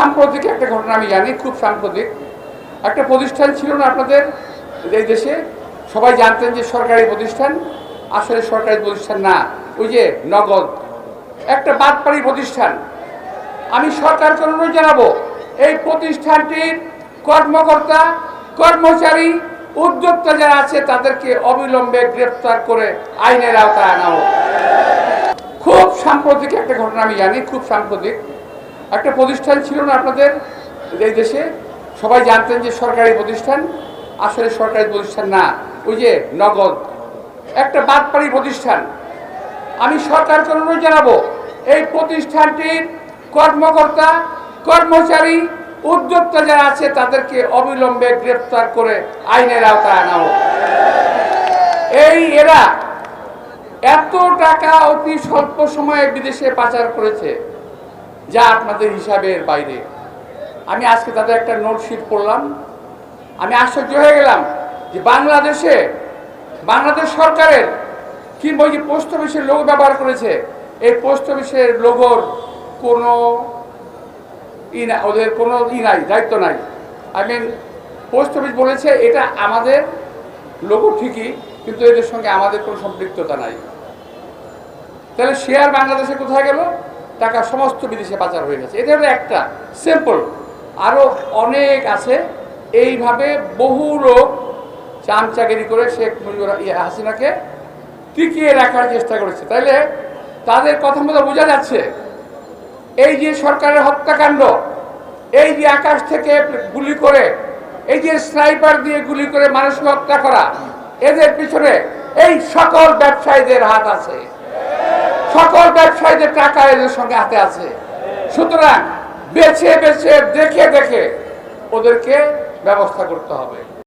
সাম্প্রতিক একটা ঘটনা আমি জানি, খুব সাম্প্রতিক একটা প্রতিষ্ঠান ছিল না আপনাদের এই দেশে, সবাই জানতেন যে সরকারি প্রতিষ্ঠান, আসলে সরকারি প্রতিষ্ঠান না, ওই যে নগদ একটা বাটপাড়ি প্রতিষ্ঠান। আমি সরকারকে অনুরোধ জানাবো, এই প্রতিষ্ঠানটির কর্মকর্তা কর্মচারী উদ্যোক্তা যারা আছে তাদেরকে অবিলম্বে গ্রেফতার করে আইনের আওতায় আনা হোক। খুব সাম্প্রতিক একটা ঘটনা আমি জানি, খুব সাম্প্রতিক একটা প্রতিষ্ঠান ছিল না আপনাদের এই দেশে, সবাই জানতেন যে সরকারি প্রতিষ্ঠান, আসলে সরকারি প্রতিষ্ঠান না, ওই যে নগদ একটা বাটপাড়ি প্রতিষ্ঠান। আমি সরকারকে অনুরোধ জানাবো, এই প্রতিষ্ঠানটির কর্মকর্তা কর্মচারী উদ্যোক্তা যারা আছে তাদেরকে অবিলম্বে গ্রেফতার করে আইনের আওতায় আনা হোক। এরা এত টাকা অতি স্বল্প সময়ে বিদেশে পাচার করেছে যা আপনাদের হিসাবের বাইরে। আমি আজকে তাদের একটা নোটশিট পড়লাম, আমি আশ্চর্য হয়ে গেলাম যে বাংলাদেশ সরকারের কিংবা ওই যে পোস্ট অফিসের লোগো ব্যবহার করেছে, এই পোস্ট অফিসের লোগোর কোনো ওদের কোনো নাই, দায়িত্ব নাই। পোস্ট অফিস বলেছে এটা আমাদের লোগো ঠিকই, কিন্তু এদের সঙ্গে আমাদের কোনো সম্পৃক্ততা নাই। তাহলে শেয়ার বাংলাদেশে কোথায় গেল? টাকা সমস্ত বিদেশে পাচার হয়ে গেছে। এটা হলো একটা সিম্পল, আরও অনেক আছে। এইভাবে বহু লোক চামচাগিরি করে শেখ মুজিবুর হাসিনাকে টিকিয়ে রাখার চেষ্টা করেছে। তাইলে তাদের কথা মতো বোঝা যাচ্ছে এই যে সরকারের হত্যাকাণ্ড, এই যে আকাশ থেকে গুলি করে, এই যে স্নাইপার দিয়ে গুলি করে মানুষকে হত্যা করা, এদের পিছনে এই সকল ব্যবসায়ীদের হাত আছে, সকল ব্যবসায়ীদের টাকা এদের সঙ্গে হাতে আছে। সুতরাং বেছে বেছে দেখে দেখে ওদেরকে ব্যবস্থা করতে হবে।